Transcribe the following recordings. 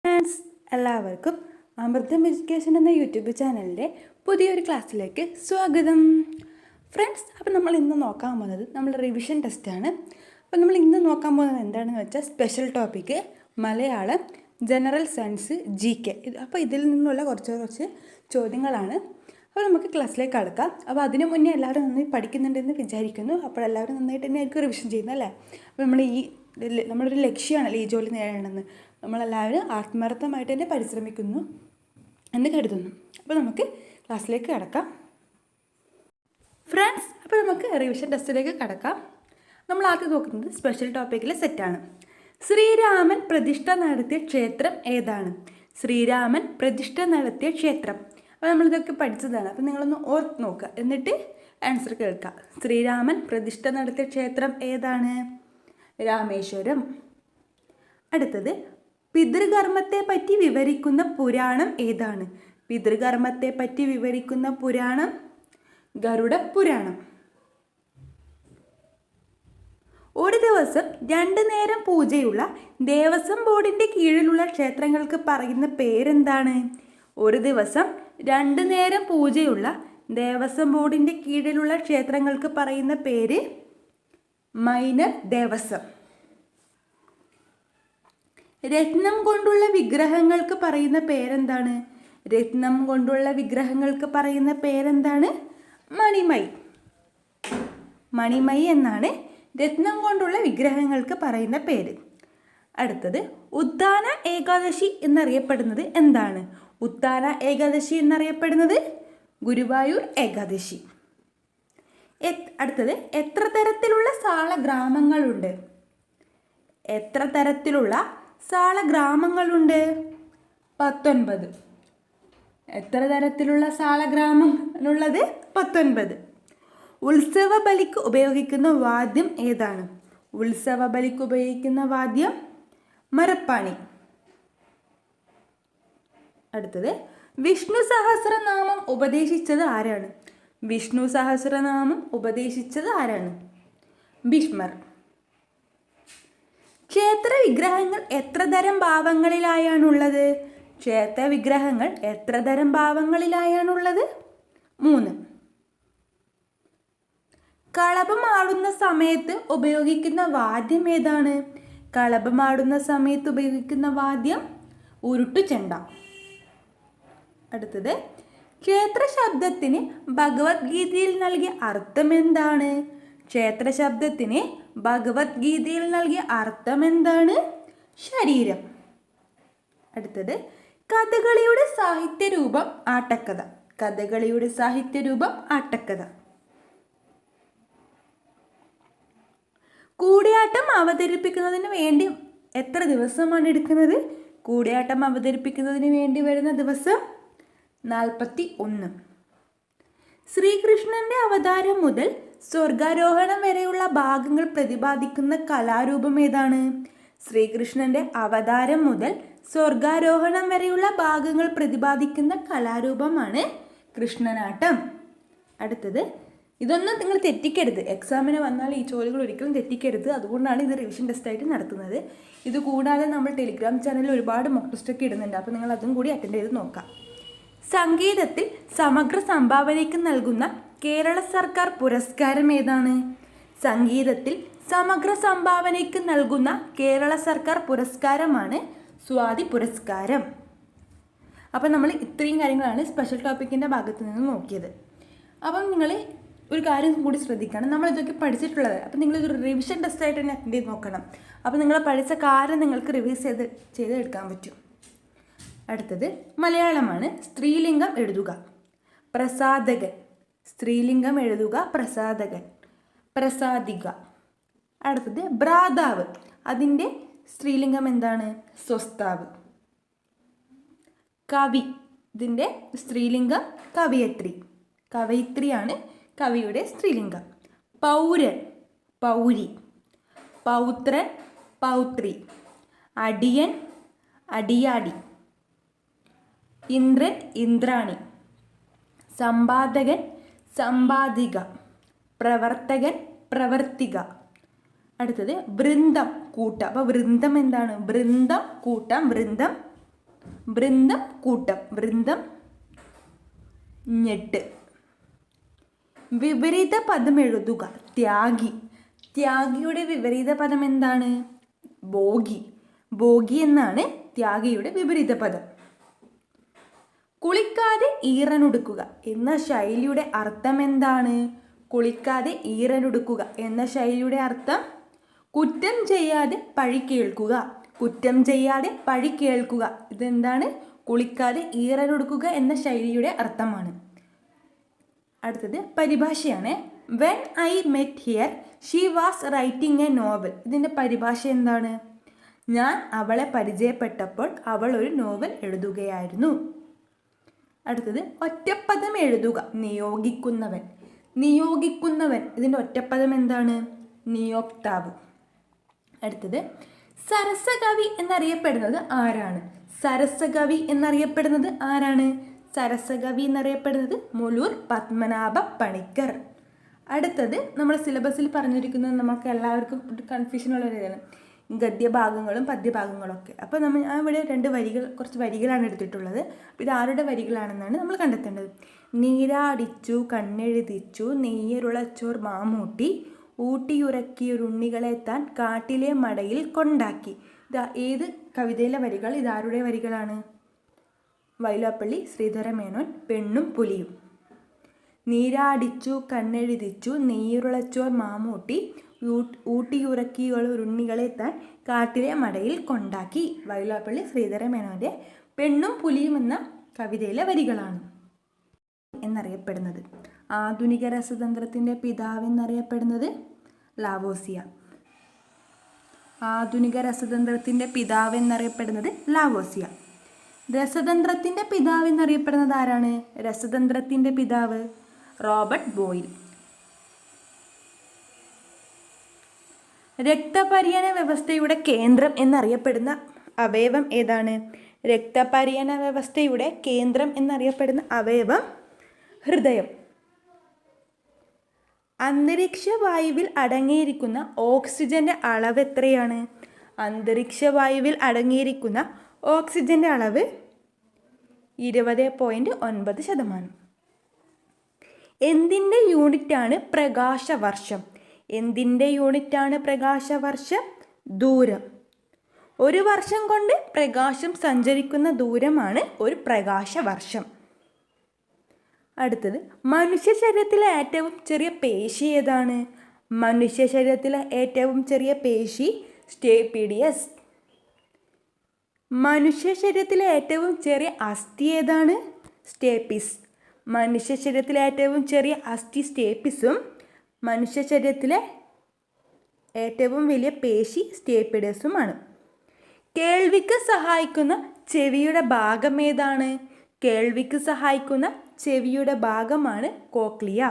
Friends, എല്ലാവർക്കും അമൃതം education എന്ന YouTube ചാനലിൻ്റെ പുതിയൊരു ക്ലാസ്സിലേക്ക് സ്വാഗതം. ഫ്രണ്ട്സ്, അപ്പോൾ നമ്മൾ ഇന്ന് നോക്കാൻ പോകുന്നത് നമ്മുടെ റിവിഷൻ ടെസ്റ്റാണ്. അപ്പോൾ നമ്മൾ ഇന്ന് നോക്കാൻ പോകുന്നത് എന്താണെന്ന് വെച്ചാൽ special topic Malayalam, general science, GK. അപ്പോൾ ഇതിൽ നിന്നുള്ള കുറച്ച് ചോദ്യങ്ങളാണ്. അപ്പോൾ നമുക്ക് ക്ലാസ്സിലേക്ക് കടക്കാം. അപ്പോൾ അതിനു മുന്നേ എല്ലാവരും നന്നായി പഠിക്കുന്നുണ്ടെന്ന് വിചാരിക്കുന്നു. അപ്പോൾ എല്ലാവരും നന്നായിട്ട് തന്നെ ആയിരിക്കും റിവിഷൻ ചെയ്യുന്നല്ലേ. അപ്പോൾ നമ്മളൊരു ലക്ഷ്യമാണല്ലോ ഈ ജോലി നേടണമെന്ന്. നമ്മളെല്ലാവരും ആത്മാർത്ഥമായിട്ട് തന്നെ പരിശ്രമിക്കുന്നു എന്ന് കരുതുന്നു. അപ്പോൾ നമുക്ക് ക്ലാസ്സിലേക്ക് കടക്കാം. ഫ്രണ്ട്സ്, അപ്പോൾ നമുക്ക് റിവിഷൻ ടെസ്റ്റിലേക്ക് കടക്കാം. നമ്മൾ ആദ്യം നോക്കുന്നത് സ്പെഷ്യൽ ടോപ്പിക്കിലെ സെറ്റാണ്. ശ്രീരാമൻ പ്രതിഷ്ഠ നടത്തിയ ക്ഷേത്രം ഏതാണ്? ശ്രീരാമൻ പ്രതിഷ്ഠ നടത്തിയ ക്ഷേത്രം. അപ്പോൾ നമ്മളിതൊക്കെ പഠിച്ചതാണ്. അപ്പോൾ നിങ്ങളൊന്ന് ഓർത്ത് നോക്കുക, എന്നിട്ട് ആൻസർ കേൾക്കുക. ശ്രീരാമൻ പ്രതിഷ്ഠ നടത്തിയ ക്ഷേത്രം ഏതാണ്? രാമേശ്വരം. അടുത്തത്, പിതൃകർമ്മത്തെ പറ്റി വിവരിക്കുന്ന പുരാണം ഏതാണ്? പിതൃകർമ്മത്തെ പറ്റി വിവരിക്കുന്ന പുരാണം ഗരുഡ പുരാണം. ഒരു ദിവസം 2 നേരം പൂജയുള്ള ദേവസ്വം ബോർഡിൻ്റെ കീഴിലുള്ള ക്ഷേത്രങ്ങൾക്ക് പറയുന്ന പേരെന്താണ്? ഒരു ദിവസം 2 നേരം പൂജയുള്ള ദേവസ്വം ബോർഡിൻ്റെ കീഴിലുള്ള ക്ഷേത്രങ്ങൾക്ക് പറയുന്ന പേര് മൈനർ ദേവസ്വം. രത്നം കൊണ്ടുള്ള വിഗ്രഹങ്ങൾക്ക് പറയുന്ന പേരെന്താണ്? രത്നം കൊണ്ടുള്ള വിഗ്രഹങ്ങൾക്ക് പറയുന്ന പേരെന്താണ്? മണിമൈ. മണിമൈ എന്നാണ് രത്നം കൊണ്ടുള്ള വിഗ്രഹങ്ങൾക്ക് പറയുന്ന പേര്. അടുത്തത്, ഉത്ഥാന ഏകാദശി എന്നറിയപ്പെടുന്നത് എന്താണ്? ഉത്ഥാന ഏകാദശി എന്നറിയപ്പെടുന്നത് ഗുരുവായൂർ ഏകാദശി. അടുത്തത്, എത്ര തരത്തിലുള്ള സാളഗ്രാമങ്ങളുണ്ട്? എത്ര തരത്തിലുള്ള സാളഗ്രാമങ്ങളുണ്ട്? 19. എത്ര തരത്തിലുള്ള സാളഗ്രാമങ്ങളുള്ളത്? 19. ഉത്സവ ബലിക്ക് ഉപയോഗിക്കുന്ന വാദ്യം ഏതാണ്? ഉത്സവ ബലിക്ക് ഉപയോഗിക്കുന്ന വാദ്യം മരപ്പാണി. അടുത്തത്, വിഷ്ണു സഹസ്രനാമം ഉപദേശിച്ചത് ആരാണ്? വിഷ്ണു സഹസ്രനാമം ഉപദേശിച്ചത് ആരാണ്? ഭീഷ്മർ. ക്ഷേത്ര വിഗ്രഹങ്ങൾ എത്ര തരം ഭാവങ്ങളിലായാണുള്ളത്? ക്ഷേത്ര വിഗ്രഹങ്ങൾ എത്ര തരം ഭാവങ്ങളിലായാണുള്ളത്? 3. കളഭമാടുന്ന സമയത്ത് ഉപയോഗിക്കുന്ന വാദ്യം ഏതാണ്? കളഭമാടുന്ന സമയത്ത് ഉപയോഗിക്കുന്ന വാദ്യം ഉരുട്ടുചെണ്ട. അടുത്തത്, ക്ഷേത്ര ശബ്ദത്തിന് ഭഗവത്ഗീതയിൽ നൽകിയ അർത്ഥം എന്താണ്? ക്ഷേത്ര ശബ്ദത്തിന് ഭഗവത്ഗീതയിൽ നൽകിയ അർത്ഥം എന്താണ്? ശരീരം. അടുത്തത്, കഥകളിയുടെ സാഹിത്യരൂപം ആട്ടക്കഥ. കഥകളിയുടെ സാഹിത്യരൂപം ആട്ടക്കഥ. കൂടിയാട്ടം അവതരിപ്പിക്കുന്നതിന് വേണ്ടി എത്ര ദിവസമാണ് എടുക്കുന്നത്? കൂടിയാട്ടം അവതരിപ്പിക്കുന്നതിന് വേണ്ടി വരുന്ന ദിവസം 41. ശ്രീകൃഷ്ണന്റെ അവതാരം മുതൽ സ്വർഗാരോഹണം വരെയുള്ള ഭാഗങ്ങൾ പ്രതിപാദിക്കുന്ന കലാരൂപം ഏതാണ്? ശ്രീകൃഷ്ണന്റെ അവതാരം മുതൽ സ്വർഗാരോഹണം വരെയുള്ള ഭാഗങ്ങൾ പ്രതിപാദിക്കുന്ന കലാരൂപമാണ് കൃഷ്ണനാട്ടം. അടുത്തത്, ഇതൊന്നും നിങ്ങൾ തെറ്റിക്കരുത്. എക്സാമിന് വന്നാൽ ഈ ചോദ്യങ്ങൾ ഒരിക്കലും തെറ്റിക്കരുത്. അതുകൊണ്ടാണ് ഇത് റിവിഷൻ ടെസ്റ്റായിട്ട് നടത്തുന്നത്. ഇത് കൂടാതെ നമ്മൾ ടെലിഗ്രാം ചാനലിൽ ഒരുപാട് മോക്ക് ടെസ്റ്റൊക്കെ ഇടുന്നുണ്ട്. അപ്പോൾ നിങ്ങൾ അതും കൂടി അറ്റൻഡ് ചെയ്ത് നോക്കാം. സംഗീതത്തിൽ സമഗ്ര സംഭാവനയ്ക്ക് നൽകുന്ന കേരള സർക്കാർ പുരസ്കാരം ഏതാണ്? സംഗീതത്തിൽ സമഗ്ര സംഭാവനയ്ക്ക് നൽകുന്ന കേരള സർക്കാർ പുരസ്കാരമാണ് സ്വാതി പുരസ്കാരം. അപ്പം നമ്മൾ ഇത്രയും കാര്യങ്ങളാണ് സ്പെഷ്യൽ ടോപ്പിക്കിൻ്റെ ഭാഗത്ത് നിന്ന് നോക്കിയത്. അപ്പം നിങ്ങൾ ഒരു കാര്യം കൂടി ശ്രദ്ധിക്കണം, നമ്മളിതൊക്കെ പഠിച്ചിട്ടുള്ളത്. അപ്പം നിങ്ങളിതൊരു റിവിഷൻ ടെസ്റ്റായിട്ട് തന്നെ അറ്റൻഡ് ചെയ്ത് നോക്കണം. അപ്പോൾ നിങ്ങൾ പഠിച്ച കാര്യം നിങ്ങൾക്ക് റിവൈസ് ചെയ്തെടുക്കാൻ പറ്റും. അടുത്തത് മലയാളമാണ്. സ്ത്രീലിംഗം എഴുതുക. പ്രസാദകൻ. സ്ത്രീലിംഗം എഴുതുക. പ്രസാദകൻ. പ്രസാദിക. അടുത്തത് ഭ്രാതാവ്. അതിൻ്റെ സ്ത്രീലിംഗം എന്താണ്? സ്വസ്താവ്. കവി. ഇതിൻ്റെ സ്ത്രീലിംഗം കവയത്രി. കവയിത്രിയാണ് കവിയുടെ സ്ത്രീലിംഗം. പൗരൻ. പൗരി. പൗത്രൻ. പൗത്രി. അടിയൻ. അടിയാടി. ഇന്ദ്രൻ. ഇന്ദ്രാണി. സമ്പാദകൻ. സമ്പാദിക. പ്രവർത്തകൻ. പ്രവർത്തിക. അടുത്തത് വൃന്ദം. കൂട്ടം. അപ്പോൾ വൃന്ദം എന്താണ്? വൃന്ദം കൂട്ടം. വൃന്ദം വൃന്ദം കൂട്ടം, വൃന്ദം ഞെട്ട്. വിപരീത പദം എഴുതുക. ത്യാഗി. ത്യാഗിയുടെ വിപരീത പദം എന്താണ്? ഭോഗി. ഭോഗി എന്നാണ് ത്യാഗിയുടെ വിപരീത പദം. കുളിക്കാതെ ഈറനൊടുക്കുക എന്ന ശൈലിയുടെ അർത്ഥം എന്താണ്? കുളിക്കാതെ ഈറനൊടുക്കുക എന്ന ശൈലിയുടെ അർത്ഥം കുറ്റം ചെയ്യാതെ പഴി കേൾക്കുക. കുറ്റം ചെയ്യാതെ പഴി കേൾക്കുക. ഇതെന്താണ്? കുളിക്കാതെ ഈറനൊടുക്കുക എന്ന ശൈലിയുടെ അർത്ഥമാണ്. അടുത്തത് പരിഭാഷയാണ്. When I met her she was writing a novel. ഇതിൻ്റെ പരിഭാഷ എന്താണ്? ഞാൻ അവളെ പരിചയപ്പെട്ടപ്പോൾ അവൾ ഒരു നോവൽ എഴുതുകയായിരുന്നു. അടുത്തത് ഒറ്റപ്പദം എഴുതുക. നിയോഗിക്കുന്നവൻ. നിയോഗിക്കുന്നവൻ ഇതിൻ്റെ ഒറ്റപ്പദം എന്താണ്? നിയോക്താവ്. അടുത്തത് സരസകവി എന്നറിയപ്പെടുന്നത് ആരാണ്? സരസകവി എന്നറിയപ്പെടുന്നത് ആരാണ്? സരസകവി എന്നറിയപ്പെടുന്നത് മുലൂർ പത്മനാഭ പണിക്കർ. അടുത്തത് നമ്മുടെ സിലബസിൽ പറഞ്ഞിരിക്കുന്നത് നമുക്ക് എല്ലാവർക്കും കൺഫ്യൂഷനുള്ള ഒരു ഇതാണ്, ഗദ്യഭാഗങ്ങളും പദ്യഭാഗങ്ങളും ഒക്കെ. അപ്പോൾ ഞാൻ ഇവിടെ കുറച്ച് വരികളാണ് എടുത്തിട്ടുള്ളത്. അപ്പോൾ ഇത് ആരുടെ വരികളാണെന്നാണ് നമ്മൾ കണ്ടെത്തേണ്ടത്. നീരാടിച്ചു കണ്ണെഴുതിച്ചു നെയ്യരുളച്ചോർ മാമൂട്ടി ഊട്ടിയുറക്കിയൊരുണ്ണികളെ താൻ കാട്ടിലെ മടയിൽ കൊണ്ടാക്കി. ഏത് കവിതയിലെ വരികൾ? ഇതാരുടെ വരികളാണ്? വൈലോപ്പള്ളി ശ്രീധരമേനോൻ, പെണ്ണും പുലിയും. നീരാടിച്ചു കണ്ണെഴുതിച്ചു നെയ്യുരുളച്ചോർ മാമൂട്ടി ഊട്ടിയുറക്കിയൊരുണ്ണികളെ താൻ കാട്ടിലെ മടയിൽ കൊണ്ടാക്കി. വൈലോപ്പള്ളി ശ്രീധരമേനോൻ്റെ പെണ്ണും പുലിയും എന്ന കവിതയിലെ വരികളാണ്. എന്നറിയപ്പെടുന്നത് ആധുനിക രസതന്ത്രത്തിൻ്റെ പിതാവ് എന്നറിയപ്പെടുന്നത് ലാവോസിയ. ആധുനിക രസതന്ത്രത്തിൻ്റെ പിതാവ് എന്നറിയപ്പെടുന്നത് ലാവോസിയ. രസതന്ത്രത്തിൻ്റെ പിതാവ് എന്നറിയപ്പെടുന്നത് ആരാണ്? രസതന്ത്രത്തിൻ്റെ പിതാവ് റോബർട്ട് ബോയിൽ. രക്തപര്യന വ്യവസ്ഥയുടെ കേന്ദ്രം എന്നറിയപ്പെടുന്ന അവയവം ഏതാണ്? രക്തപര്യന വ്യവസ്ഥയുടെ കേന്ദ്രം എന്നറിയപ്പെടുന്ന അവയവം ഹൃദയം. അന്തരീക്ഷ വായുവിൽ അടങ്ങിയിരിക്കുന്ന ഓക്സിജന്റെ അളവ് എത്രയാണ്? അന്തരീക്ഷ വായുവിൽ അടങ്ങിയിരിക്കുന്ന ഓക്സിജന്റെ അളവ് 20.9%. എന്തിൻ്റെ യൂണിറ്റാണ് പ്രകാശവർഷം? എന്തിൻ്റെ യൂണിറ്റാണ് പ്രകാശവർഷം? ദൂരം. ഒരു വർഷം കൊണ്ട് പ്രകാശം സഞ്ചരിക്കുന്ന ദൂരമാണ് ഒരു പ്രകാശവർഷം. അടുത്തത് മനുഷ്യ ശരീരത്തിലെ ഏറ്റവും ചെറിയ പേശി ഏതാണ്? മനുഷ്യ ശരീരത്തിലെ ഏറ്റവും ചെറിയ പേശി സ്റ്റേപ്പിഡിയസ്. മനുഷ്യ ശരീരത്തിലെ ഏറ്റവും ചെറിയ അസ്ഥി ഏതാണ്? സ്റ്റേപ്പിസ്. മനുഷ്യ ശരീരത്തിലെ ഏറ്റവും ചെറിയ അസ്ഥി സ്റ്റേപ്പിസും മനുഷ്യ ശരീരത്തിലെ ഏറ്റവും വലിയ പേശി സ്റ്റേപ്പിഡസുമാണ്. കേൾവിക്ക് സഹായിക്കുന്ന ചെവിയുടെ ഭാഗം ഏതാണ്? കേൾവിക്ക് സഹായിക്കുന്ന ചെവിയുടെ ഭാഗമാണ് കോക്ലിയ.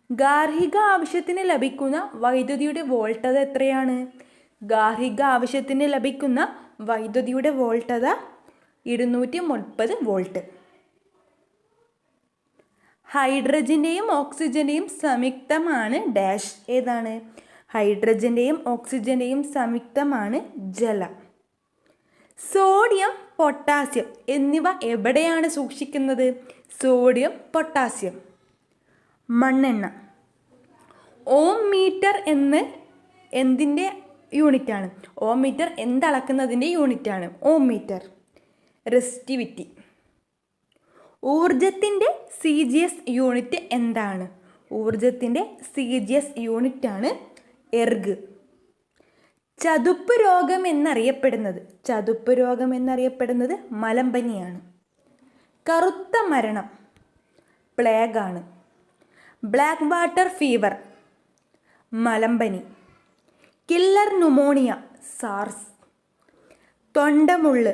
ഗാർഹിക ആവശ്യത്തിന് ലഭിക്കുന്ന വൈദ്യുതിയുടെ വോൾട്ടത എത്രയാണ്? ഗാർഹിക ആവശ്യത്തിന് ലഭിക്കുന്ന വൈദ്യുതിയുടെ വോൾട്ടത 230 വോൾട്ട്. ഹൈഡ്രജൻ്റെയും ഓക്സിജൻ്റെയും സംയുക്തമാണ് ഡാഷ്. ഏതാണ്? ഹൈഡ്രജൻ്റെയും ഓക്സിജൻ്റെയും സംയുക്തമാണ് ജലം. സോഡിയം, പൊട്ടാസ്യം എന്നിവ എവിടെയാണ് സൂക്ഷിക്കുന്നത്? Sodium, potassium. മണ്ണെണ്ണ. ഓം മീറ്റർ എന്തിൻ്റെ യൂണിറ്റാണ്? ഓം മീറ്റർ എന്തളക്കുന്നതിൻ്റെ യൂണിറ്റാണ്? Ohm metre. റെസിസ്റ്റിവിറ്റി. ഊർജത്തിൻ്റെ CGS യൂണിറ്റ് എന്താണ്? ഊർജത്തിൻ്റെ CGS യൂണിറ്റാണ് എർഗ്. ചതുപ്പ് രോഗം എന്നറിയപ്പെടുന്നത് മലമ്പനിയാണ്. കറുത്ത മരണം പ്ലേഗാണ്. ബ്ലാക്ക് വാട്ടർ ഫീവർ മലമ്പനി. Killer pneumonia SARS. തൊണ്ടമുള്ള്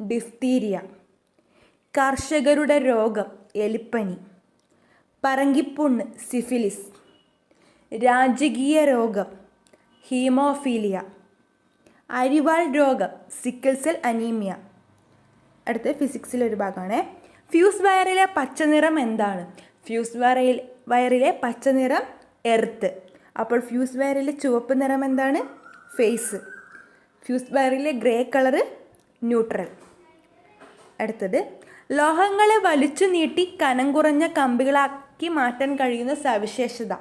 ഡിഫ്തീരിയ. കർഷകരുടെ രോഗം എലിപ്പനി. പറങ്കിപ്പുണ്ണ് സിഫിലിസ്. രാജകീയ രോഗം ഹീമോഫീലിയ. അരിവാൾ രോഗം സിക്കിൾ സെൽ അനീമിയ. അടുത്ത ഫിസിക്സിലൊരു ഭാഗമാണ്. ഫ്യൂസ് വയറിലെ പച്ചനിറം എന്താണ്? ഫ്യൂസ് വയറിലെ പച്ചനിറം എർത്ത്. അപ്പോൾ ഫ്യൂസ് വയറിലെ ചുവപ്പ് നിറം എന്താണ്? ഫേസ്. ഫ്യൂസ് വയറിലെ ഗ്രേ കളറ് ന്യൂട്രൽ. അടുത്തത് ലോഹങ്ങളെ വലിച്ചു നീട്ടി കനം കുറഞ്ഞ കമ്പികളാക്കി മാറ്റാൻ കഴിയുന്ന സവിശേഷത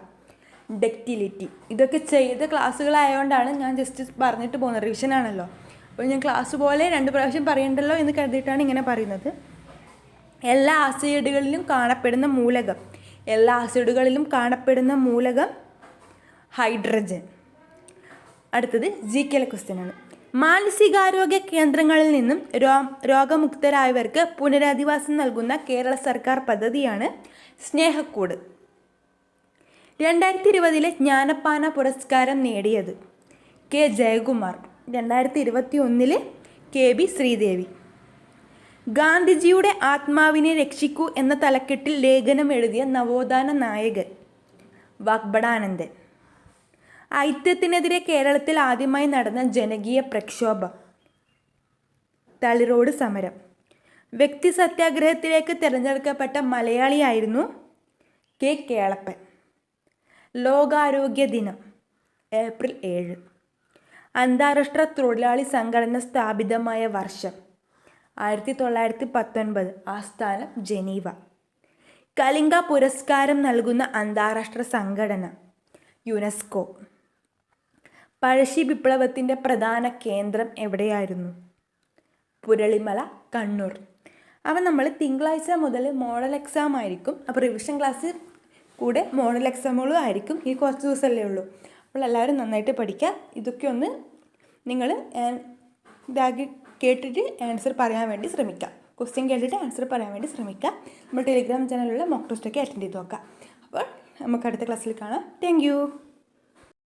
ഡക്റ്റിലിറ്റി. ഇതൊക്കെ ചെയ്ത ക്ലാസ്സുകളായതുകൊണ്ടാണ് ഞാൻ ജസ്റ്റ് പറഞ്ഞിട്ട് പോകുന്നത്, റിവിഷനാണല്ലോ. അപ്പോൾ ഞാൻ ക്ലാസ് പോലെ 2 പ്രാവശ്യം പറയണ്ടല്ലോ എന്ന് കരുതിയിട്ടാണ് ഇങ്ങനെ പറയുന്നത്. എല്ലാ ആസിഡുകളിലും കാണപ്പെടുന്ന മൂലകം ഹൈഡ്രജൻ. അടുത്തത് GK ക്വസ്റ്റ്യൻ ആണ്. മാനസികാരോഗ്യ കേന്ദ്രങ്ങളിൽ നിന്നും രോഗമുക്തരായവർക്ക് പുനരധിവാസം നൽകുന്ന കേരള സർക്കാർ പദ്ധതിയാണ് സ്നേഹക്കൂട്. 2020 ജ്ഞാനപ്പാന പുരസ്കാരം നേടിയത് K. ജയകുമാർ. 2021 KB ശ്രീദേവി. ഗാന്ധിജിയുടെ ആത്മാവിനെ രക്ഷിക്കൂ എന്ന തലക്കെട്ടിൽ ലേഖനം എഴുതിയ നവോത്ഥാന നായകൻ വാഗ്ബടാനന്ദൻ. ഐക്യത്തിനെതിരെ കേരളത്തിൽ ആദ്യമായി നടന്ന ജനകീയ പ്രക്ഷോഭം തളിറോഡ് സമരം. വ്യക്തി സത്യാഗ്രഹത്തിലേക്ക് തിരഞ്ഞെടുക്കപ്പെട്ട മലയാളിയായിരുന്നു K. കേളപ്പൻ. ലോകാരോഗ്യ ദിനം ഏപ്രിൽ 7. അന്താരാഷ്ട്ര തൊഴിലാളി സംഘടന സ്ഥാപിതമായ വർഷം 1919. ആസ്ഥാനം ജനീവ. കലിംഗ പുരസ്കാരം നൽകുന്ന അന്താരാഷ്ട്ര സംഘടന യുനെസ്കോ. പഴശ്ശി വിപ്ലവത്തിൻ്റെ പ്രധാന കേന്ദ്രം എവിടെയായിരുന്നു? പുരളിമല, കണ്ണൂർ. അപ്പം നമ്മൾ തിങ്കളാഴ്ച മുതൽ മോഡൽ എക്സാം ആയിരിക്കും. അപ്പോൾ റിവിഷൻ ക്ലാസ് കൂടെ മോഡൽ എക്സാമുകളും ആയിരിക്കും. ഈ കുറച്ച് ദിവസമല്ലേ ഉള്ളൂ. അപ്പോൾ എല്ലാവരും നന്നായിട്ട് പഠിക്കുക. ഇതൊക്കെ ഒന്ന് നിങ്ങൾ ഇതാക്കി കേട്ടിട്ട് ആൻസർ പറയാൻ വേണ്ടി ശ്രമിക്കുക. ക്വസ്റ്റ്യൻ കേട്ടിട്ട് ആൻസർ പറയാൻ വേണ്ടി ശ്രമിക്കുക. നമ്മൾ ടെലിഗ്രാം ചാനലിലുള്ള മോക്ക് ടെസ്റ്റൊക്കെ അറ്റൻഡ് ചെയ്ത് നോക്കാം. അപ്പോൾ നമുക്ക് അടുത്ത ക്ലാസ്സിൽ കാണാം. Thank you.